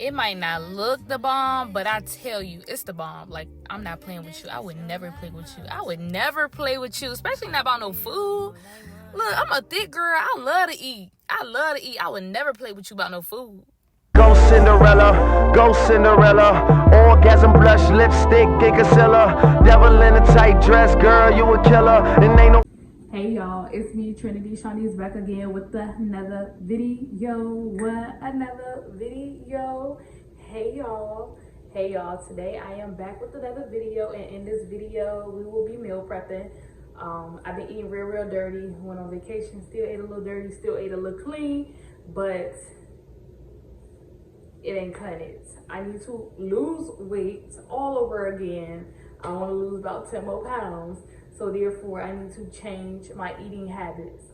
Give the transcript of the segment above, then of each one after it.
It might not look the bomb, but I tell you, it's the bomb. Like, I'm not playing with you. I would never play with you. I would never play with you, especially not about no food. Look, I'm a thick girl. I love to eat. I would never play with you about no food. Go Cinderella, orgasm, blush, lipstick, and concealer. Devil in a tight dress, girl, you a killer. And ain't no. Hey y'all, it's me, Trinity Shawnee's back again with another video. Hey y'all, today I am back with another video, and in this video we will be meal prepping. I've been eating real dirty. Went on vacation, still ate a little dirty, still ate a little clean, but it ain't cutting it. I need to lose weight all over again. I want to lose about 10 more pounds. So therefore, I need to change my eating habits.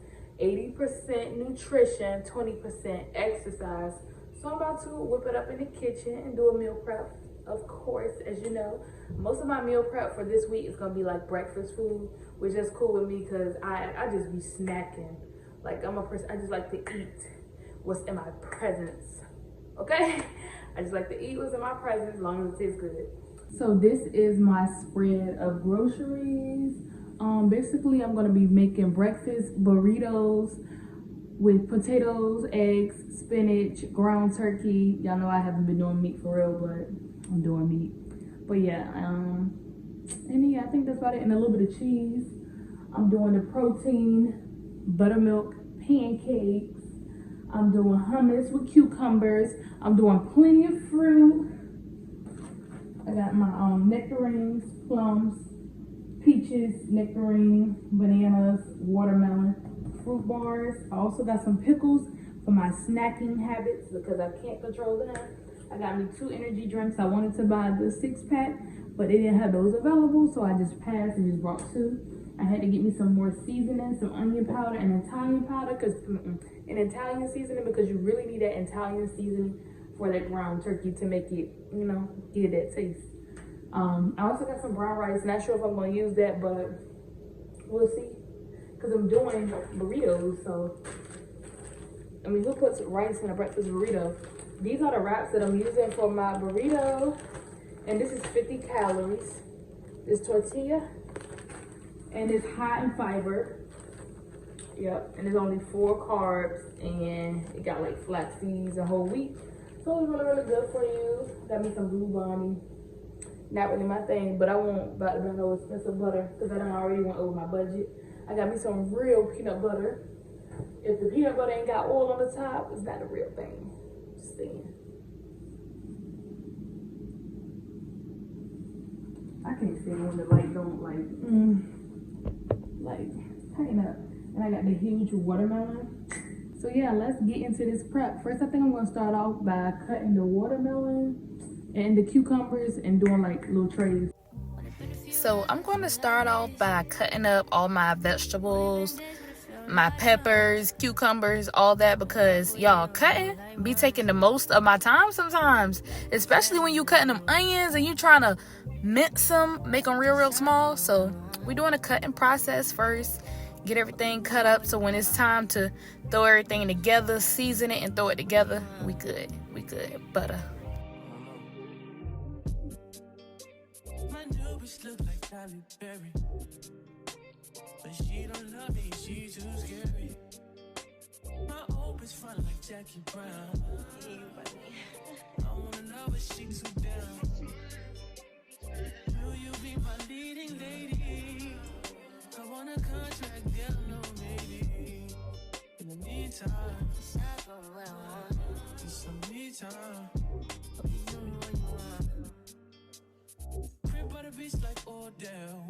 80% nutrition, 20% exercise. So I'm about to whip it up in the kitchen and do a meal prep. Of course, as you know, most of my meal prep for this week is gonna be like breakfast food, which is cool with me because I just be snacking. Like, I'm a person, I just like to eat what's in my presence. Okay? I just like to eat what's in my presence as long as it tastes good. So this is my spread of groceries. Basically I'm gonna be making breakfast burritos with potatoes, eggs, spinach, ground turkey. Y'all know I haven't been doing meat for real, but I'm doing meat. But yeah, and yeah, I think that's about it. And a little bit of cheese. I'm doing the protein, buttermilk pancakes. I'm doing hummus with cucumbers. I'm doing plenty of fruit. I got my nectarines, plums, peaches, nectarine, bananas, watermelon, fruit bars. I also got some pickles for my snacking habits because I can't control them. I got me 2 energy drinks. I wanted to buy the 6-pack, but they didn't have those available, so I just passed and just brought 2. I had to get me some more seasoning, some onion powder and Italian powder, because an Italian seasoning, because you really need that Italian seasoning for that ground turkey to make it, you know, give that taste. I also got some brown rice. Not sure if I'm gonna use that, but we'll see. Cause I'm doing burritos, so I mean, who puts rice in a breakfast burrito? These are the wraps that I'm using for my burrito, and this is 50 calories. This tortilla, and it's high in fiber. Yep, and it's only 4 carbs, and it got like flax seeds and whole wheat. So it's really good for you. Got me some Blue Bonnie. Not really my thing, but I won't about to buy no expensive butter because I done already went over my budget. I got me some real peanut butter. If the peanut butter ain't got oil on the top, it's not a real thing. Just saying. I can't stand when the light don't like tighten up. And I got the huge watermelon. So yeah, let's get into this prep. First, I think I'm gonna start off by cutting the watermelon and the cucumbers and doing like little trays. So I'm going to start off by cutting up all my vegetables, my peppers, cucumbers, all that, because y'all, cutting be taking the most of my time sometimes, especially when you cutting them onions and you trying to mince them, make them real small. So we're doing a cutting process first, get everything cut up, so when it's time to throw everything together, season it and throw it together, we good. Butter. Look like Halle Berry, but she don't love me, she too scary. My opus front like Jackie Brown. I wanna love her, she too down. Will you be my leading lady? I want a contract, girl, no maybe. In the meantime, it's some me time. By the beach like Odell.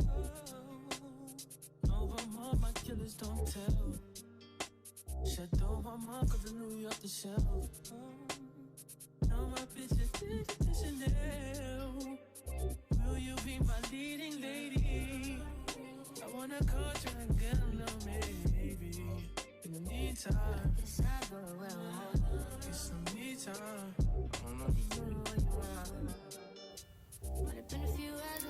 Over my killers don't tell. Shadow my cause the New York the shelf. Now my bitches to Chanel. Will you be my leading lady? I want a contract, girl, no maybe. In the meantime, it's some me time.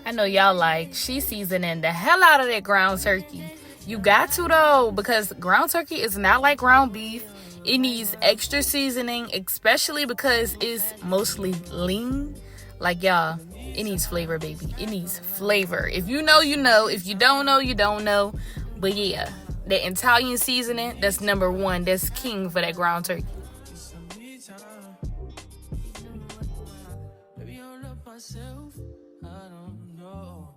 I know y'all like, she seasoning the hell out of that ground turkey. You got to though, because ground turkey is not like ground beef. It needs extra seasoning, especially because it's mostly lean. Like, y'all, it needs flavor, baby. It needs flavor. If you know, you know. If you don't know, you don't know. But yeah, that Italian seasoning, that's number one. That's king for that ground turkey. Maybe I love myself. I don't know.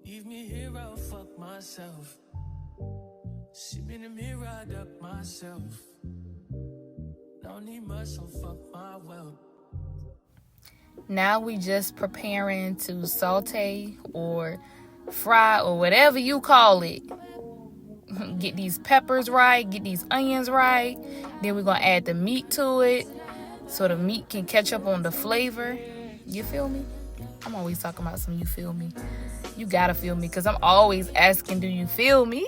Leave me here, I'll fuck myself. See me in the mirror, I duck myself. Don't need much, so fuck my wealth. Now we just preparing to saute or fry or whatever you call it. Get these peppers right, get these onions right. Then we're gonna add the meat to it so the meat can catch up on the flavor. You feel me? I'm always talking about some you feel me. You gotta feel me because I'm always asking, do you feel me?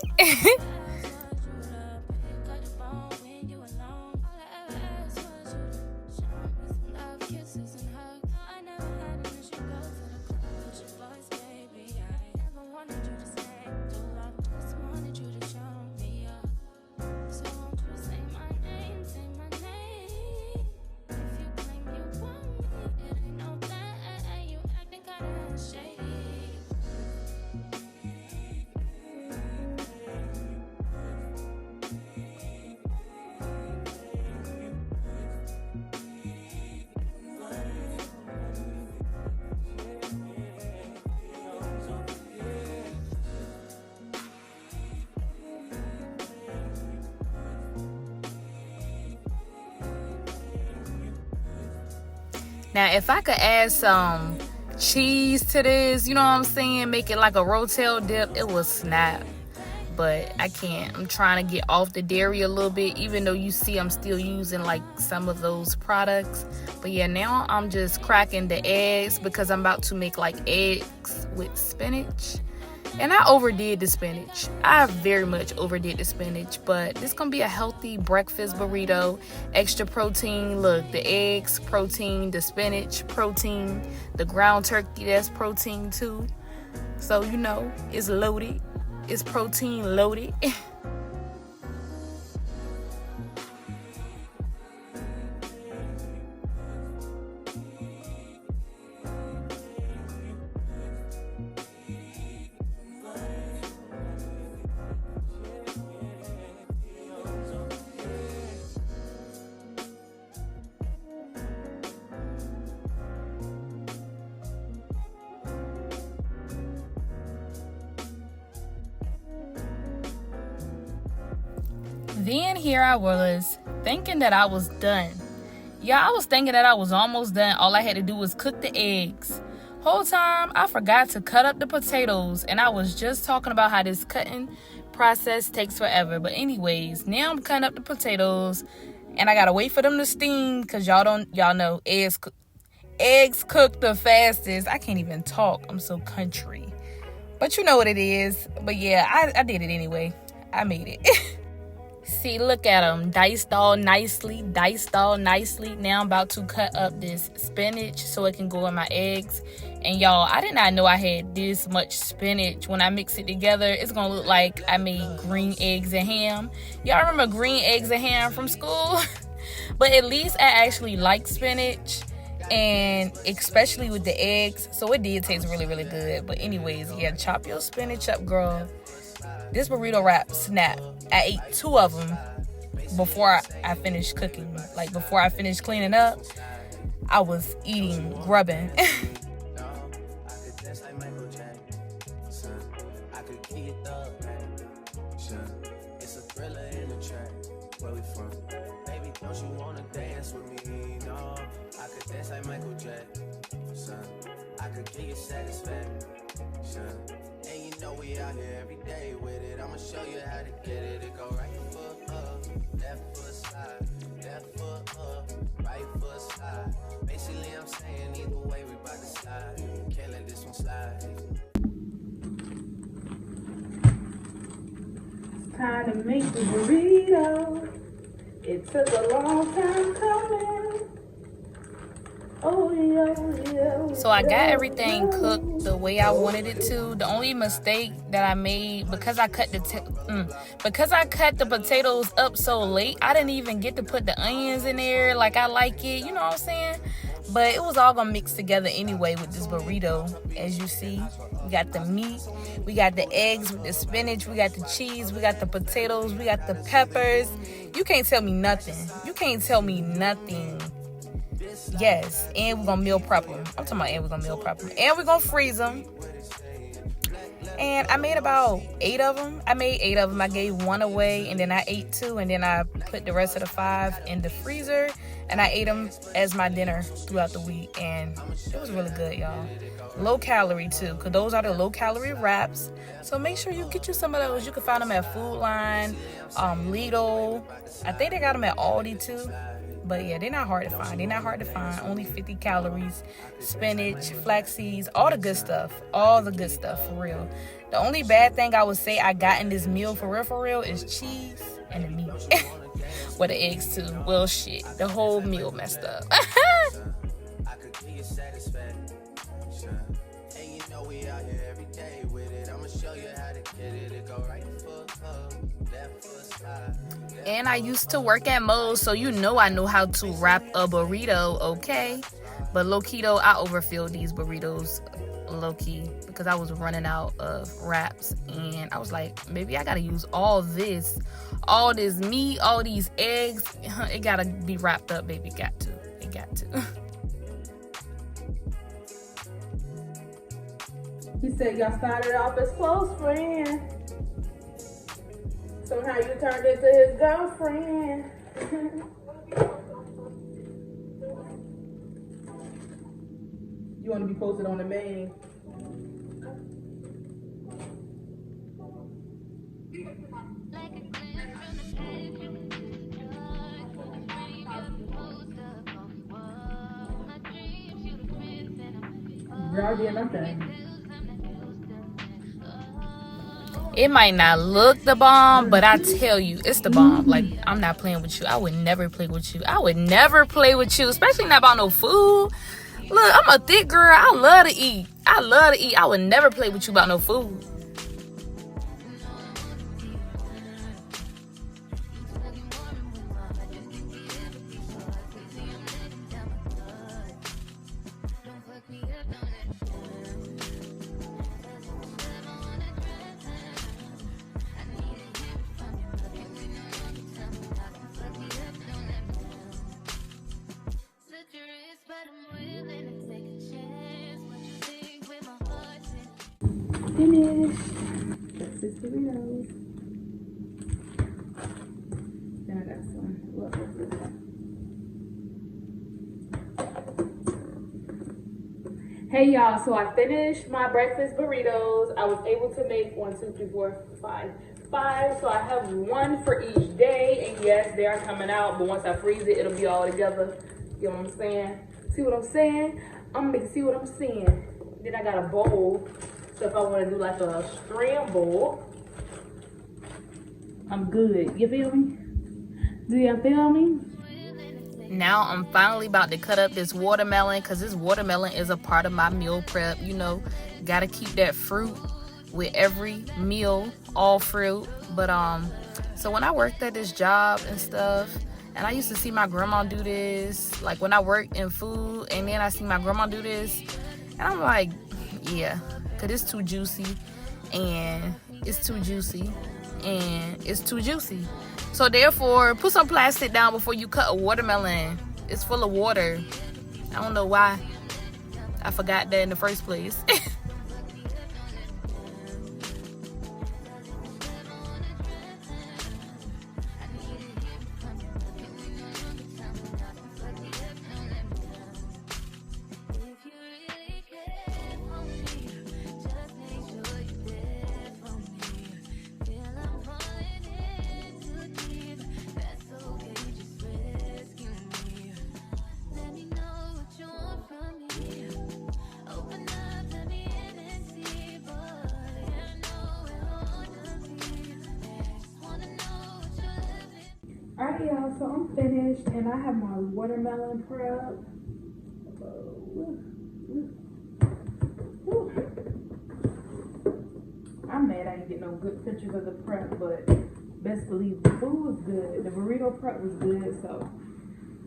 Now, if I could add some cheese to this, you know what I'm saying? Make it like a rotel dip, it would snap. But I can't. I'm trying to get off the dairy a little bit, even though you see I'm still using like some of those products. But yeah, now I'm just cracking the eggs because I'm about to make like eggs with spinach. And I overdid the spinach. I very much overdid the spinach, but this gonna be a healthy breakfast burrito. Extra protein. Look, the eggs, protein, the spinach, protein, the ground turkey, that's protein too. So, you know, it's loaded. It's protein loaded. Then here I was thinking that I was done. Yeah, I was thinking that I was almost done. All I had to do was cook the eggs. Whole time I forgot to cut up the potatoes, and I was just talking about how this cutting process takes forever. But anyways, now I'm cutting up the potatoes, and I gotta wait for them to steam because y'all know eggs cook the fastest. I can't even talk. I'm so country, but you know what it is. But yeah, I did it anyway. I made it. See, look at them, diced all nicely. Now I'm about to cut up this spinach so it can go in my eggs. And y'all, I did not know I had this much spinach. When I mix it together, it's gonna look like I made green eggs and ham. Y'all remember green eggs and ham from school? But at least I actually like spinach, and especially with the eggs. So it did taste really, really good. But anyways, yeah, chop your spinach up, girl. This burrito wrap snap. I ate 2 of them before I finished cooking. Like, before I finished cleaning up, I was grubbing. And you know we out here every day with it. I'ma show you how to get it. It go right foot up, left foot slide, left foot up, right foot slide. Basically I'm saying either way we bout to slide. Can't let this one slide. It's time to make the burrito. It took a long time coming. So I got everything cooked the way I wanted it to. The only mistake that I made, because I cut the potatoes up so late, I didn't even get to put the onions in there like I like it, you know what I'm saying? But it was all gonna mix together anyway with this burrito. As you see, we got the meat, we got the eggs with the spinach, we got the cheese, we got the potatoes, we got the peppers. You can't tell me nothing. You can't tell me nothing. Yes, and we're gonna meal prep them. I'm talking about, and we're gonna meal prep them, and we're gonna freeze them. And I made about 8 of them. I gave 1 away, and then I ate 2, and then I put the rest of the 5 in the freezer, and I ate them as my dinner throughout the week, and it was really good, y'all. Low calorie too, because those are the low calorie wraps. So make sure you get you some of those. You can find them at Food Line, Lidl. I think they got them at Aldi too. But yeah, they're not hard to find. Only 50 calories, spinach, flax seeds, all the good stuff. For real. The only bad thing I would say I got in this meal for real is cheese and the meat. Well, the eggs too. Well, shit, the whole meal messed up. And I used to work at Moe's, so you know I know how to wrap a burrito, okay? But low-key though, I overfilled these burritos low-key because I was running out of wraps. And I was like, maybe I gotta use all this meat, all these eggs. It gotta be wrapped up, baby. It got to. He said y'all started off as close friends. Somehow you turned into his girlfriend. You want to be posted on the main. Girl, yeah, nothing. It might not look the bomb, but I tell you, it's the bomb. Like, I'm not playing with you. I would never play with you. Especially not about no food. Look, I'm a thick girl. I love to eat. I would never play with you about no food. Finish. That's 6 burritos. Then I got some. Look, hey y'all, so I finished my breakfast burritos. I was able to make 1, 2, 3, 4, 5. So I have 1 for each day. And yes, they are coming out, but once I freeze it, it'll be all together. You know what I'm saying? See what I'm saying? I'm gonna see what I'm saying. Then I got a bowl. So if I want to do like a scramble, I'm good. You feel me? Do you feel me? Now I'm finally about to cut up this watermelon, because this watermelon is a part of my meal prep. You know, gotta keep that fruit with every meal, all fruit. But so when I worked at this job and stuff, and I used to see my grandma do this, like when I worked in food, and then I see my grandma do this, and I'm like, yeah, because it's too juicy, and it's too juicy, and it's too juicy. So therefore, put some plastic down before you cut a watermelon. It's full of water. I don't know why I forgot that in the first place. Alright y'all, so I'm finished and I have my watermelon prep. no good pictures of the prep, but best believe the food was good. The burrito prep was good, so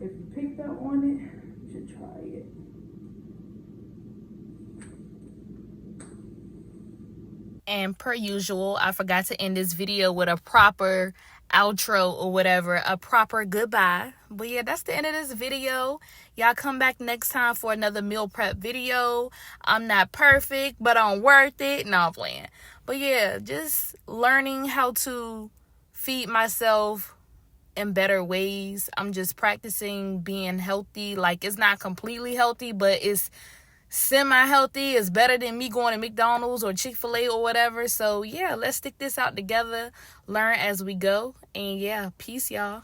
if you picked up on it, you should try it. And per usual, I forgot to end this video with a proper outro or whatever, a proper goodbye. But yeah, that's the end of this video. Y'all come back next time for another meal prep video. I'm not perfect, but I'm worth it. No, I'm playing. But yeah, just learning how to feed myself in better ways. I'm just practicing being healthy. Like, it's not completely healthy, but it's semi-healthy. Is better than me going to McDonald's or Chick-fil-A or whatever. So yeah, let's stick this out together, learn as we go, and yeah, peace, y'all.